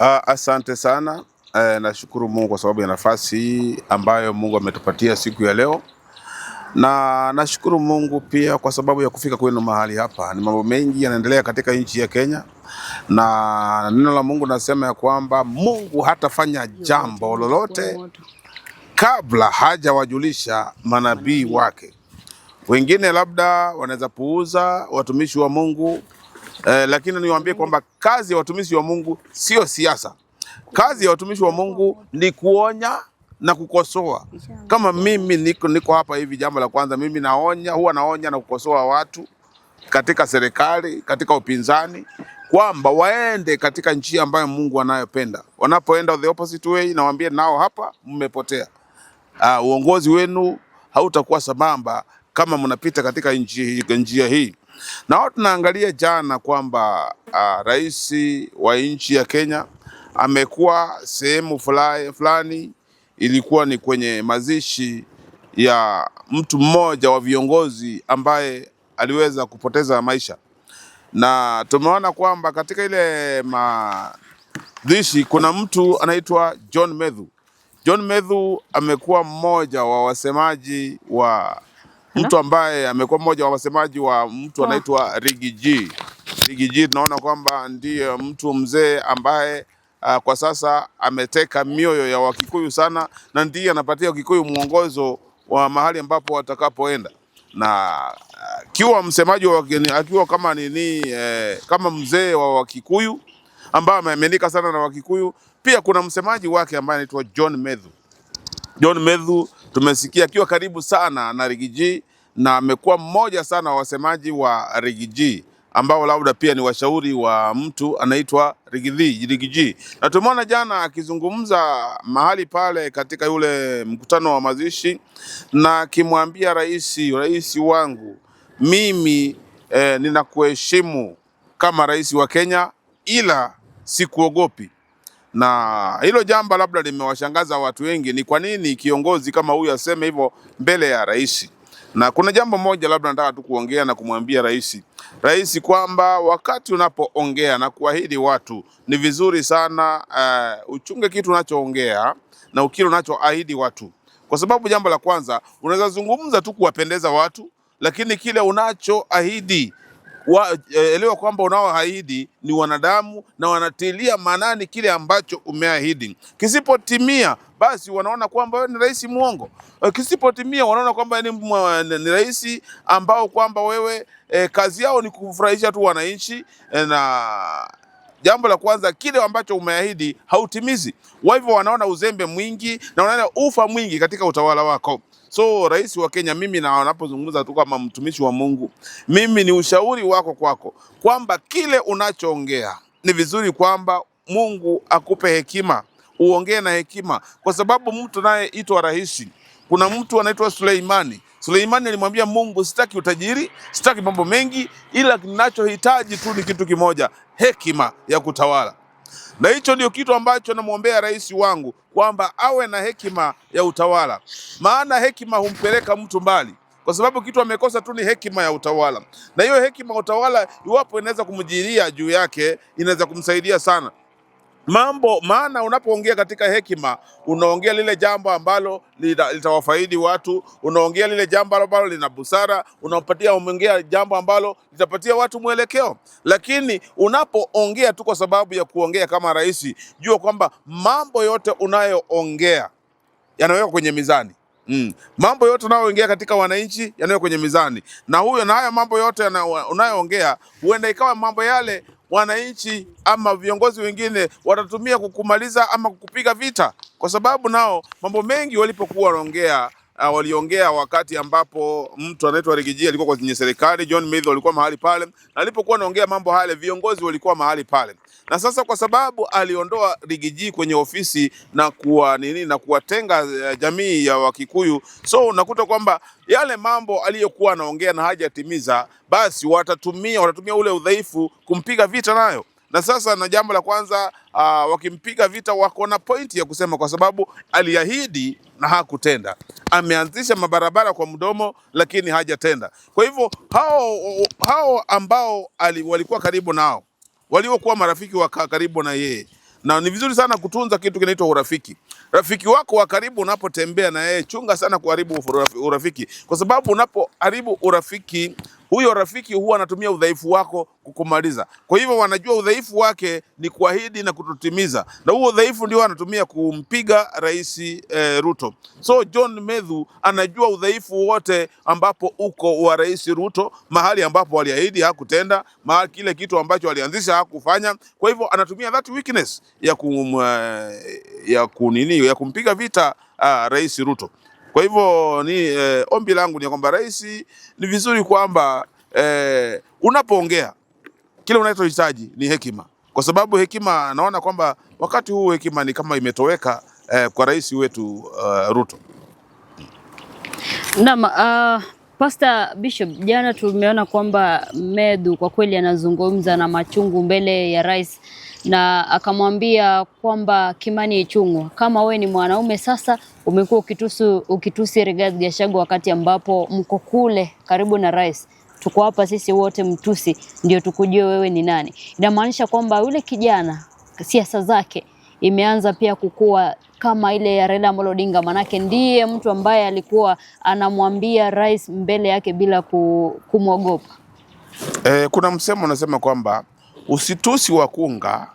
Asante sana. Nashukuru Mungu kwa sababu ya nafasi hii ambayo Mungu ametupatia siku ya leo, na nashukuru Mungu pia kwa sababu ya kufika kwenu mahali hapa. Ni mambo mengi yanaendelea katika nchi ya Kenya, na neno la Mungu nasema ya kwamba Mungu hatafanya jambo lolote kabla hajawajulisha manabii wake. Wengine labda wanaweza puuza watumishi wa Mungu, lakini niwaambie kwamba kazi ya watumishi wa Mungu sio siasa. Kazi ya watumishi wa Mungu ni kuonya na kukosoa. Kama mimi niko hapa hivi, jambo la kwanza mimi huwa naonya na kukosoa watu katika serikali, katika upinzani, kwamba waende katika njia ambayo Mungu anayopenda. Wanapoenda the opposite way, nawaambia nao hapa mmepotea. Uongozi wenu hautakuwa sambamba kama mnapita katika njia hii. Na tunaangalia jana kwamba rais wa nchi ya Kenya amekuwa sehemu fulani, ilikuwa ni kwenye mazishi ya mtu mmoja wa viongozi ambaye aliweza kupoteza maisha, na tumeona kwamba katika ile mazishi kuna mtu anaitwa John Medhu. John Medhu amekuwa mmoja wa wasemaji wa mtu ambaye amekuwa mmoja wa wasemaji wa mtu anaitwa Riggy. Riggy tunaona kwamba ndiye mtu mzee ambaye kwa sasa ameteka mioyo ya Wakikuyu sana, na ndiye anapatia Wakikuyu mwongozo wa mahali ambapo watakapoenda. Na akiwa msemaji wa akiwa kama kama mzee wa Wakikuyu ambaye ameaminika sana na Wakikuyu, pia kuna msemaji wake ambaye anaitwa John Medhu. John Medhu tumesikia akiwa karibu sana na Riggy, na amekuwa mmoja sana wa wasemaji wa Riggy ambao labda pia ni washauri wa mtu anaitwa Riggy. Na tumeona jana akizungumza mahali pale katika yule mkutano wa mazishi, na akimwambia rais wangu, mimi ninakuheshimu kama rais wa Kenya, ila sikuogopi. Na hilo jambo labda limewashangaza watu wengi, ni kwa nini kiongozi kama huyu aseme hivyo mbele ya rais. Na kuna jambo moja labda nataka tu kuongea na kumwambia rais kwamba wakati unapoongea na kuahidi watu, ni vizuri sana uchunge kitu unachoongea na kile unachoahidi watu, kwa sababu jambo la kwanza, unaweza zungumza tu kuwapendeza watu, lakini kile unachoahidi elewa kwamba unaoahidi ni wanadamu na wanatilia maanani kile ambacho umeahidi. Kisipotimia basi wanaona kwamba wewe ni rais muongo. Kisipotimia wanaona kwamba ni rais ambao kwamba wewe kazi yao ni kufurahisha tu wananchi, na jambo la kwanza kile ambacho umeahidi hautimizi. Kwa hivyo wanaona uzembe mwingi na wanaona ufa mwingi katika utawala wako. So rais wa Kenya, mimi na wanapozungumza tu kama mtumishi wa Mungu, mimi ni ushauri wako kwako kwamba kile unachoongea ni vizuri kwamba Mungu akupe hekima, uongee na hekima, kwa sababu mtu naye itwa rais. Kuna mtu anaitwa Suleimani alimwambia Mungu, sitaki utajiri, sitaki mambo mengi, ila ninachohitaji tu ni kitu kimoja, hekima ya kutawala. Na hicho ndio kitu ambacho namwombea rais wangu, kwamba awe na hekima ya utawala, maana hekima humpeleka mtu mbali, kwa sababu kitu amekosa tu ni hekima ya utawala. Na hiyo hekima ya utawala, iwapo inaweza kumjiria juu yake, inaweza kumsaidia sana maana unapoongea katika hekima, unaongea lile jambo ambalo litawafaidi watu, unaongea lile jambo ambalo lina busara, unaongea jambo ambalo litapatia watu mwelekeo. Lakini unapoongea tu kwa sababu ya kuongea kama rais, jua kwamba mambo yote unayoongea yanawekwa kwenye mizani. Mambo yote unayoongea katika wananchi yanawekwa kwenye mizani, na haya mambo yote unayoongea huenda ikawa mambo yale wananchi ama viongozi wengine watatumia kukumaliza ama kukupiga vita, kwa sababu nao mambo mengi walipokuwa waliongea wakati ambapo mtu anaitwa Riggy alikuwa kwenye serikali, John Medhu alikuwa mahali pale, na alipokuwa anaongea mambo hale, viongozi walikuwa mahali pale. Na sasa kwa sababu aliondoa Riggy kwenye ofisi na kuwatenga jamii ya Wakikuyu, so unakuta kwamba yale mambo aliyokuwa anaongea na hajatimiza, basi watatumia ule udhaifu kumpiga vita nayo. Na sasa na jambo la kwanza, wakimpiga vita wako na pointi ya kusema, kwa sababu aliahidi na hakutenda. Ameanzisha mabarabara kwa mdomo lakini hajatenda. Kwa hivyo hao ambao walikuwa karibu nao, waliokuwa marafiki wa karibu na yeye, na ni vizuri sana kutunza kitu kinaitwa urafiki. Rafiki wako wa karibu unapotembea na yeye, chunga sana kuharibu urafiki, kwa sababu unapoharibu urafiki, huyo rafiki huwa anatumia udhaifu wako kukumaliza. Kwa hivyo wanajua udhaifu wake ni kuahidi na kutotimiza, na huo udhaifu ndio anatumia kumpiga Rais Ruto. So John Methu anajua udhaifu wote ambapo uko wa Rais Ruto, mahali ambapo aliahidi hakutenda, mahali kile kitu ambacho alianzisha hakufanya. Kwa hivyo anatumia that weakness ya kumpiga vita Rais Ruto. Kwa hivyo ni ombi langu ni kwamba rais, ni vizuri kwamba unapoongea kile unachohitaji ni hekima, kwa sababu hekima, naona kwamba wakati huu hekima ni kama imetoweka kwa rais wetu Ruto. Naam, Pastor Bishop, jana tumeona kwamba Methu kwa kweli anazungumza na machungu mbele ya rais, na akamwambia kwamba Kimani Ichung'wah, kama we ni mwanaume sasa umekuwa ukitusi Rigathi Gachagua wakati ambapo mko kule karibu na rais, tuko hapa sisi wote mtusi ndio tukujue wewe ni nani. Inamaanisha kwamba yule kijana siasa zake imeanza pia kukua kama ile ya Raila Amolo Odinga, manake ndiye mtu ambaye alikuwa anamwambia rais mbele yake bila kumwogopa. Kuna msemo unasema kwamba usitusi wakunga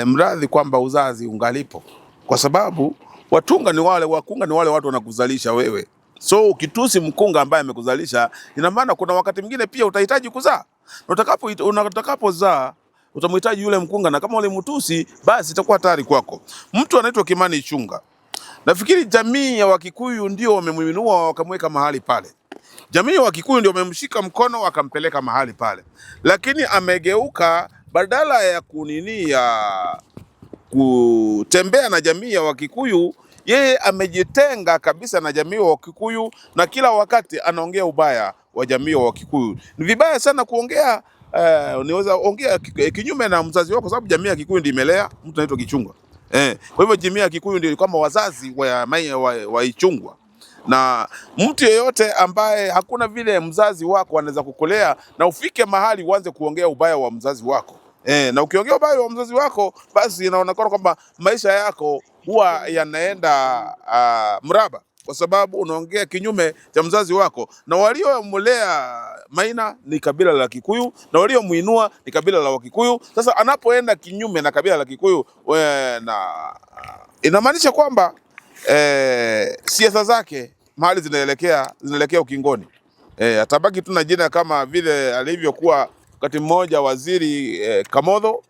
mradhi kwamba uzazi ungalipo, kwa sababu wakunga ni wale watu wanakuzalisha wewe. So ukitusi mkunga ambaye amekuzalisha, ina maana kuna wakati mwingine pia utahitaji kuzaa, na utakapozaa utamhitaji yule mkunga, na kama ule mtusi, basi itakuwa hatari kwako. Mtu anaitwa Kimani Ichung'wah, nafikiri jamii ya Wakikuyu ndio wamemuinua wakamweka mahali pale. Jamii ya Wakikuyu ndio wamemshika mkono wakampeleka mahali pale, lakini amegeuka, badala ya kutembea na jamii ya Wakikuyu, yeye amejitenga kabisa na jamii ya Wakikuyu, na kila wakati anaongea ubaya wa jamii ya Wakikuyu. Ni vibaya sana kuongea unaweza ongea kinyume na mzazi wako, sababu jamii ya Kikuyu ndio imelea mtu anaitwa Ichung'wah. Kwa hivyo jamii ya Kikuyu ndio kama wazazi wa Ichung'wah, na mtu yeyote ambaye hakuna vile mzazi wako anaweza kukulea na ufike mahali uanze kuongea ubaya wa mzazi wako. Na ukiongea ubaya wa mzazi wako, basi inaonekana kwamba maisha yako huwa yanaenda mraba, kwa sababu unaongea kinyume cha mzazi wako. Na waliomlea Maina ni kabila la Kikuyu, na waliomuinua ni kabila la Wakikuyu. Sasa anapoenda kinyume na kabila la Kikuyu, inamaanisha kwamba siasa zake mahali zinaelekea ukingoni. Atabaki tu na jina kama vile alivyokuwa wakati mmoja waziri Kamotho.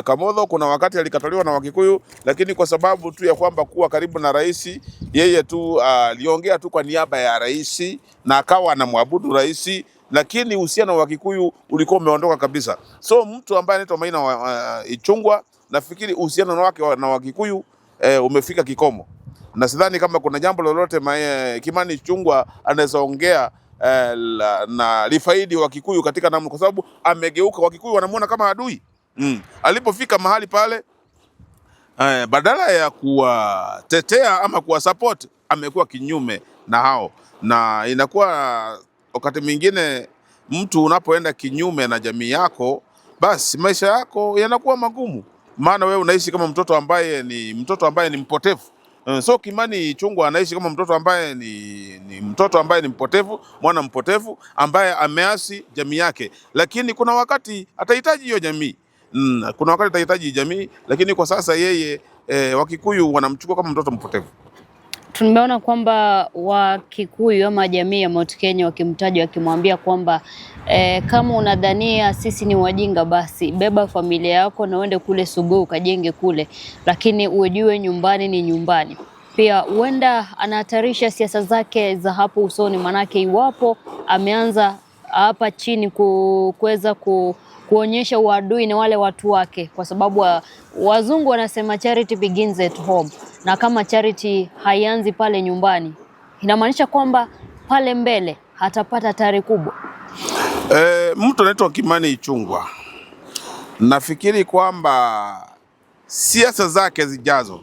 Kamotho kuna wakati alikataliwa na Wakikuyu, lakini kwa sababu tu ya kwamba kuwa karibu na rais, yeye tu aliongea tu kwa niaba ya rais na akawa anamwabudu rais, lakini uhusiano wa Wakikuyu ulikuwa umeondoka kabisa. So mtu ambaye anaitwa Maina Ichung'wah, nafikiri uhusiano wake na Wakikuyu umefika kikomo, na sidhani kama kuna jambo lolote Kimani Ichung'wah anaweza ongea na lifaidi Wakikuyu katika namna, kwa sababu amegeuka. Wakikuyu wanamuona kama adui. Alipofika mahali pale, badala ya kuwatetea ama kuwasupport, amekuwa kinyume na hao, na inakuwa wakati mwingine mtu unapoenda kinyume na jamii yako, basi maisha yako yanakuwa magumu, maana wewe unaishi kama mtoto ambaye ni mpotevu. So Kimani Ichung'wah anaishi kama mtoto ambaye ni mpotevu, mwana mpotevu ambaye ameasi jamii yake, lakini kuna wakati atahitaji hiyo jamii. Lakini kwa sasa yeye Wakikuyu wanamchukua kama mtoto mpotevu. Tumeona kwamba Wakikuyu ama jamii ya Mount Kenya wakimtaja, wakimwambia kwamba kama unadhania sisi ni wajinga, basi beba familia yako na uende kule Sugoi ukajenge kule, lakini ujue nyumbani ni nyumbani. Pia huenda anahatarisha siasa zake za hapo usoni, manake iwapo ameanza hapa chini kuweza kuonyesha uadui na wale watu wake, kwa sababu wazungu wanasema charity begins at home, na kama charity haianzi pale nyumbani, inamaanisha kwamba pale mbele hatapata hatari kubwa. Mtu anaitwa Kimani Ichung'wah, nafikiri kwamba siasa zake zijazo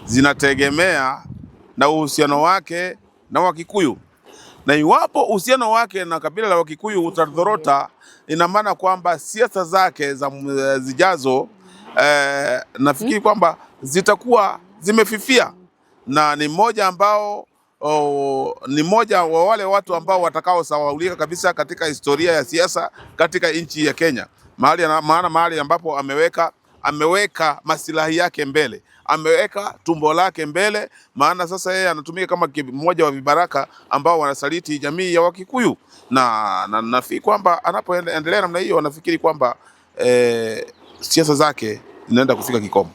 zinategemea na uhusiano wake na Wakikuyu, na iwapo uhusiano wake na kabila la Wakikuyu utadhorota, ina maana kwamba siasa zake za zijazo nafikiri kwamba zitakuwa zimefifia, na ni mmoja ambao ni mmoja wa wale watu ambao watakaosahaulika kabisa katika historia ya siasa katika nchi ya Kenya. Mahali ambapo ameweka masilahi yake mbele, ameweka tumbo lake mbele, maana sasa yeye anatumika kama mmoja wa vibaraka ambao wanasaliti jamii ya Wakikuyu, na nafikiri kwamba anapoendelea namna hiyo, nafikiri kwamba siasa zake zinaenda kufika kikomo.